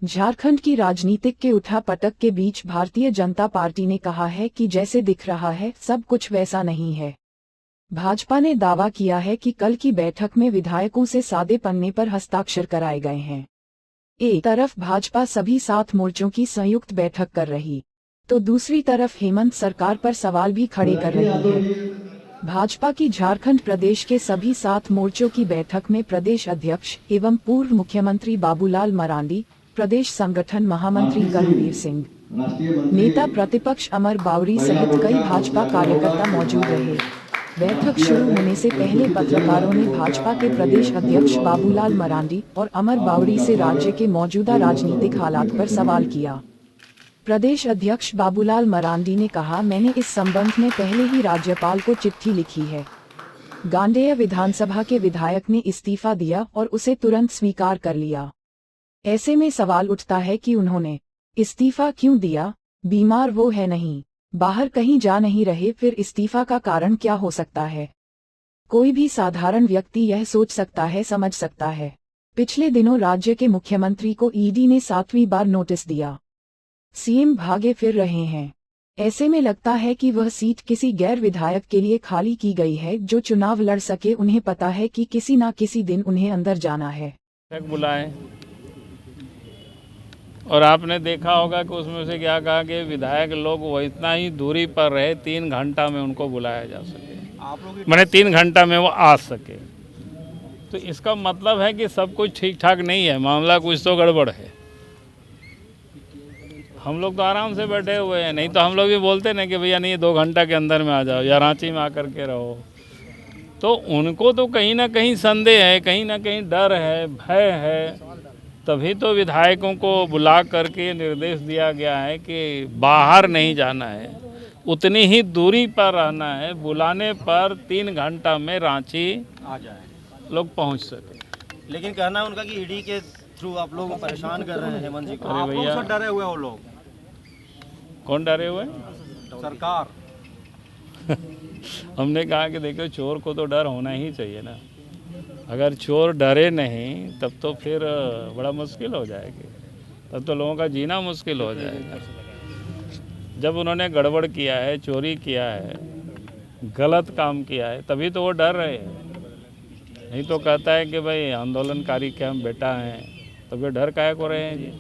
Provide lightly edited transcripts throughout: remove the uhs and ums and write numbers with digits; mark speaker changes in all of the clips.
Speaker 1: झारखंड की राजनीतिक के उठापटक के बीच भारतीय जनता पार्टी ने कहा है कि जैसे दिख रहा है सब कुछ वैसा नहीं है। भाजपा ने दावा किया है कि कल की बैठक में विधायकों से सादे पन्ने पर हस्ताक्षर कराए गए हैं। एक तरफ भाजपा सभी 7 मोर्चों की संयुक्त बैठक कर रही, तो दूसरी तरफ हेमंत सरकार पर सवाल भी खड़े कर रही है। भाजपा की झारखंड प्रदेश के सभी 7 मोर्चों की बैठक में प्रदेश अध्यक्ष एवं पूर्व मुख्यमंत्री बाबूलाल मरांडी, प्रदेश संगठन महामंत्री कर्मवीर सिंह, नेता प्रतिपक्ष अमर बावरी सहित कई भाजपा कार्यकर्ता मौजूद रहे। बैठक शुरू होने से पहले पत्रकारों ने भाजपा के प्रदेश अध्यक्ष बाबूलाल मरांडी और अमर बावरी से राज्य के मौजूदा राजनीतिक हालात पर सवाल किया। प्रदेश अध्यक्ष बाबूलाल मरांडी ने कहा, मैंने इस संबंध में पहले ही राज्यपाल को चिट्ठी लिखी है। गांडेय विधानसभा के विधायक ने इस्तीफा दिया और उसे तुरंत स्वीकार कर लिया। ऐसे में सवाल उठता है कि उन्होंने इस्तीफा क्यों दिया? बीमार वो है नहीं, बाहर कहीं जा नहीं रहे, फिर इस्तीफा का कारण क्या हो सकता है? कोई भी साधारण व्यक्ति यह सोच सकता है, समझ सकता है। पिछले दिनों राज्य के मुख्यमंत्री को ईडी ने 7वीं बार नोटिस दिया। सीएम भागे फिर रहे हैं। ऐसे में लगता है कि वह सीट किसी गैर विधायक के लिए खाली की गई है जो चुनाव लड़ सके। उन्हें पता है कि किसी ना किसी दिन उन्हें अंदर जाना है।
Speaker 2: बुलाए और आपने देखा होगा कि उसमें से क्या कहा कि विधायक लोग वो इतना ही दूरी पर रहे, 3 घंटा में उनको बुलाया जा सके, मैंने 3 घंटा में वो आ सके। तो इसका मतलब है कि सब कुछ ठीक ठाक नहीं है, मामला कुछ तो गड़बड़ है। हम लोग तो आराम से बैठे हुए हैं, नहीं तो हम लोग भी बोलते ना कि भैया नहीं 2 घंटा के अंदर में आ जाओ या रांची में आकर के रहो। तो उनको तो कहीं ना कहीं संदेह है, कहीं ना कहीं डर है, भय है, तभी तो विधायकों को बुला करके निर्देश दिया गया है कि बाहर नहीं जाना है, उतनी ही दूरी पर रहना है। बुलाने पर 3 घंटा में रांची आ जाए, लोग पहुंच सके।
Speaker 3: लेकिन कहना है उनका कि ईडी के थ्रू आप लोग परेशान कर रहे हैं हेमंत जी को।
Speaker 2: अरे भैया,
Speaker 3: डरे हुए वो लोग।
Speaker 2: कौन डरे हुए?
Speaker 3: सरकार।
Speaker 2: हमने कहा कि देखो, चोर को तो डर होना ही चाहिए ना। अगर चोर डरे नहीं तब तो फिर बड़ा मुश्किल हो जाएगी, तब तो लोगों का जीना मुश्किल हो जाएगा। जब उन्होंने गड़बड़ किया है, चोरी किया है, गलत काम किया है, तभी तो वो डर रहे हैं। नहीं तो कहता है कि भाई आंदोलनकारी के हम बेटा हैं, तो वे डर काहे को रहे हैं जी।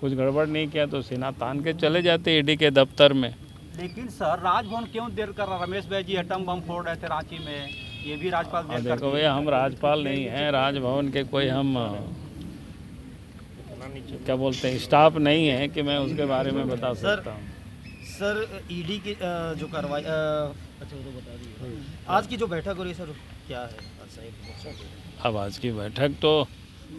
Speaker 2: कुछ गड़बड़ नहीं किया तो सीना तान के चले जाते ईडी के दफ्तर में।
Speaker 3: लेकिन सर, राजभवन क्यों देर कर रहा? रमेश भाई जी एटम बम फोड़ रहे थे रांची में, ये भी राज्यपाल देर कर।
Speaker 2: देखो भैया, हम राज्यपाल नहीं हैं, राजभवन के कोई हम क्या बोलते हैं स्टाफ नहीं है कि मैं उसके बारे में बता सकता हूँ।
Speaker 3: सर, ईडी की जो कार्रवाई, अच्छा वो तो बता दीजिए। आज की जो बैठक हो रही है सर, क्या है?
Speaker 2: अब आज की बैठक तो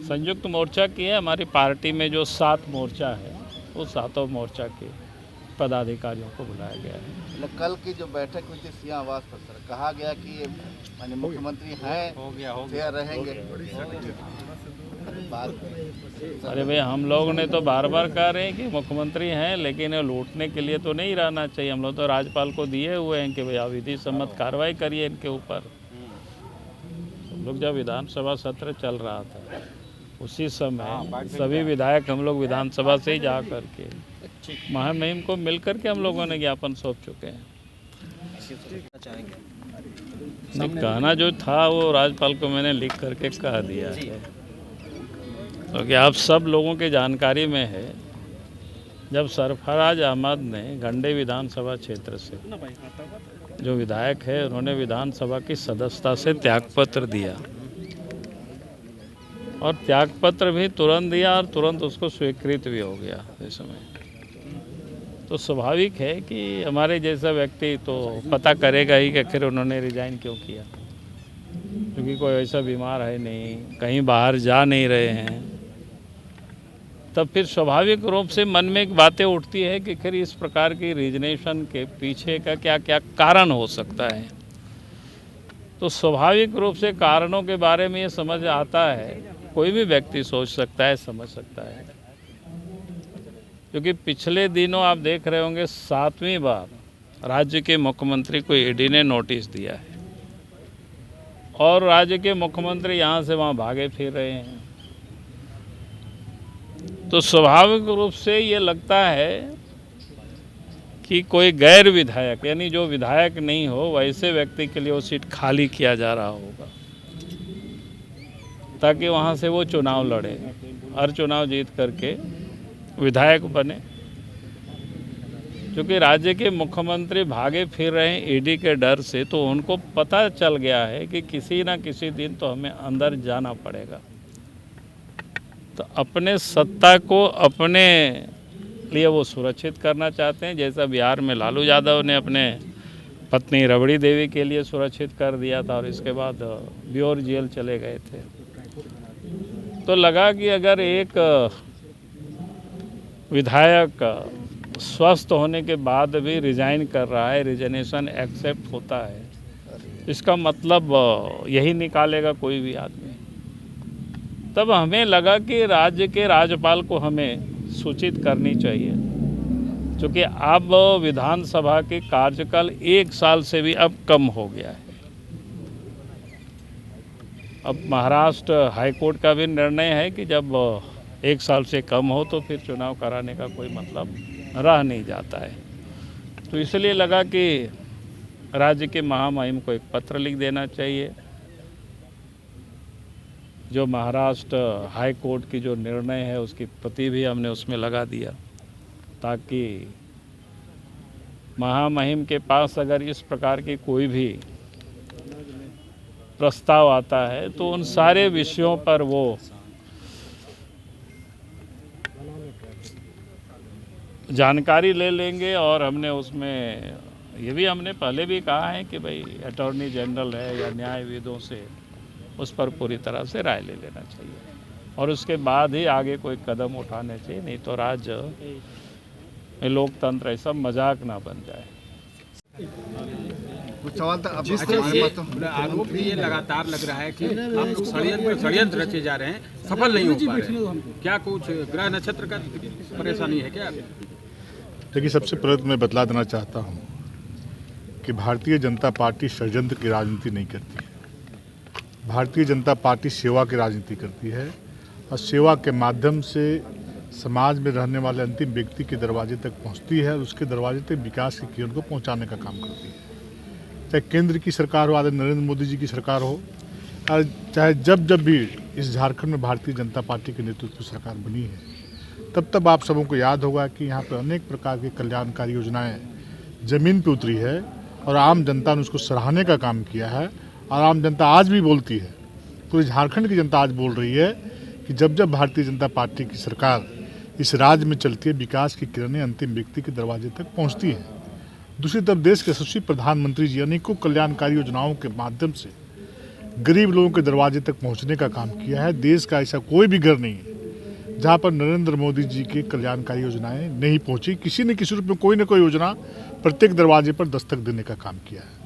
Speaker 2: संयुक्त मोर्चा की है। हमारी पार्टी में जो 7 मोर्चा है, वो 7 मोर्चा के पदाधिकारियों को बुलाया गया है।
Speaker 4: कल की जो बैठक हुई थी सिंह आवास पर सर, कहा गया कि माननीय मुख्यमंत्री हैं, हो गया रहेंगे।
Speaker 2: अरे भाई, हम लोग ने तो बार बार कह रहे हैं कि मुख्यमंत्री हैं, लेकिन लूटने के लिए तो नहीं रहना चाहिए। हम लोग तो राज्यपाल को दिए हुए हैं कि भैया विधि सम्मत कार्रवाई करिए इनके ऊपर। हम लोग जब विधानसभा सत्र चल रहा था उसी समय सभी विधायक हम लोग विधानसभा से ही जा करके महामहिम को मिल करके हम लोगों ने ज्ञापन सौंप चुके हैं। नहीं, कहना जो था वो राज्यपाल को मैंने लिख करके कह दिया है, क्योंकि आप सब लोगों के जानकारी में है, जब सरफराज अहमद ने गंडे विधानसभा क्षेत्र से जो विधायक है, उन्होंने विधानसभा की सदस्यता से त्यागपत्र दिया और त्यागपत्र भी तुरंत दिया और तुरंत उसको स्वीकृत भी हो गया इस समय। तो स्वाभाविक है कि हमारे जैसा व्यक्ति तो पता करेगा ही कि आखिर उन्होंने रिजाइन क्यों किया, क्योंकि कोई ऐसा बीमार है नहीं, कहीं बाहर जा नहीं रहे हैं। तब फिर स्वाभाविक रूप से मन में एक बातें उठती है कि आखिर इस प्रकार की रीजनेशन के पीछे का क्या क्या कारण हो सकता है। तो स्वाभाविक रूप से कारणों के बारे में ये समझ आता है, कोई भी व्यक्ति सोच सकता है, समझ सकता है। क्योंकि पिछले दिनों आप देख रहे होंगे 7वीं बार राज्य के मुख्यमंत्री को ईडी ने नोटिस दिया है और राज्य के मुख्यमंत्री यहाँ से वहाँ भागे फिर रहे हैं। तो स्वाभाविक रूप से ये लगता है कि कोई गैर विधायक यानी जो विधायक नहीं हो वैसे व्यक्ति के लिए वो सीट खाली किया जा रहा होगा ताकि वहाँ से वो चुनाव लड़े और चुनाव जीत करके विधायक बने। क्योंकि राज्य के मुख्यमंत्री भागे फिर रहे हैं ईडी के डर से, तो उनको पता चल गया है कि किसी ना किसी दिन तो हमें अंदर जाना पड़ेगा। तो अपने सत्ता को अपने लिए वो सुरक्षित करना चाहते हैं, जैसा बिहार में लालू यादव ने अपने पत्नी रबड़ी देवी के लिए सुरक्षित कर दिया था और इसके बाद ब्योर जेल चले गए थे। तो लगा कि अगर एक विधायक स्वस्थ होने के बाद भी रिजाइन कर रहा है, रिजाइनेशन एक्सेप्ट होता है, इसका मतलब यही निकालेगा कोई भी आदमी। तब हमें लगा कि राज्य के राज्यपाल को हमें सूचित करनी चाहिए, क्योंकि अब विधानसभा के कार्यकाल 1 साल से भी अब कम हो गया है। अब महाराष्ट्र हाईकोर्ट का भी निर्णय है कि जब 1 साल से कम हो तो फिर चुनाव कराने का कोई मतलब रह नहीं जाता है। तो इसलिए लगा कि राज्य के महामहिम को एक पत्र लिख देना चाहिए, जो महाराष्ट्र हाई कोर्ट की जो निर्णय है उसकी प्रति भी हमने उसमें लगा दिया, ताकि महामहिम के पास अगर इस प्रकार की कोई भी प्रस्ताव आता है तो उन सारे विषयों पर वो जानकारी ले लेंगे। और हमने उसमें ये भी हमने पहले भी कहा है कि भाई अटॉर्नी जनरल है या न्यायविदों से उस पर पूरी तरह से राय ले लेना चाहिए और उसके बाद ही आगे कोई कदम उठाने चाहिए, नहीं तो राज्य में लोकतंत्र ऐसा मजाक ना बन जाए।
Speaker 4: कुछ सवाल था अब
Speaker 5: आरोप भी ये लगातार लग रहा है कि आप षड्यंत्र रचे जा रहे हैं, सफल नहीं हो पा रहे। क्या कुछ ग्रह नक्षत्र का परेशानी है क्या?
Speaker 6: देखिए, सबसे पहले मैं बतला देना चाहता हूं कि भारतीय जनता पार्टी षड्यंत्र की राजनीति नहीं करती है। भारतीय जनता पार्टी सेवा की राजनीति करती है और सेवा के माध्यम से समाज में रहने वाले अंतिम व्यक्ति के दरवाजे तक पहुंचती है और उसके दरवाजे तक विकास की किरण को पहुंचाने का काम करती है। चाहे केंद्र की सरकार हो, आदरणीय नरेंद्र मोदी जी की सरकार हो, और चाहे जब भी इस झारखंड में भारतीय जनता पार्टी के नेतृत्व की सरकार बनी है, तब आप सबों को याद होगा कि यहाँ पर अनेक प्रकार की कल्याणकारी योजनाएं ज़मीन पे उतरी है और आम जनता ने उसको सराहने का काम किया है। और आम जनता आज भी बोलती है, पूरी झारखंड की जनता आज बोल रही है कि जब भारतीय जनता पार्टी की सरकार इस राज्य में चलती है, विकास की किरणें अंतिम व्यक्ति के दरवाजे तक पहुँचती हैं। दूसरी तरफ देश के यशस्वी प्रधानमंत्री जी अनेकों कल्याणकारी योजनाओं के माध्यम से गरीब लोगों के दरवाजे तक पहुँचने का काम किया है। देश का ऐसा कोई भी घर नहीं है जहाँ पर नरेंद्र मोदी जी की कल्याणकारी योजनाएं नहीं पहुँची। किसी न किसी रूप में कोई न कोई योजना प्रत्येक दरवाजे पर दस्तक देने का काम किया है।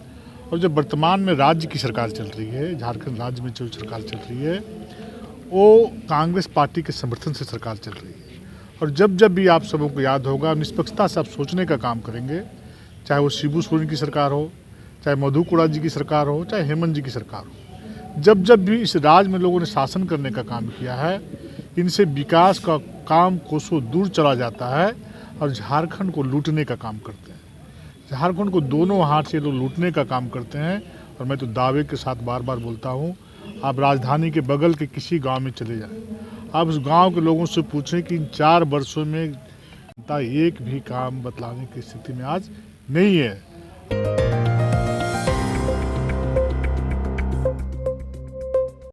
Speaker 6: और जब वर्तमान में राज्य की सरकार चल रही है, झारखंड राज्य में जो सरकार चल रही है, वो कांग्रेस पार्टी के समर्थन से सरकार चल रही है। और जब भी आप सबों को याद होगा, निष्पक्षता से आप सोचने का काम करेंगे, चाहे वो शिबू सोरेन की सरकार हो, चाहे मधु कोड़ा जी की सरकार हो, चाहे हेमंत जी की सरकार हो, जब भी इस राज्य में लोगों ने शासन करने का काम किया है, इनसे विकास का काम कोसों दूर चला जाता है और झारखंड को लूटने का काम करते हैं। झारखंड को दोनों हाथ से लोग लूटने का काम करते हैं। और मैं तो दावे के साथ बार बोलता हूँ, आप राजधानी के बगल के किसी गांव में चले जाएं, आप उस गांव के लोगों से पूछें कि इन 4 वर्षों में एक भी काम बतलाने की स्थिति में आज नहीं है।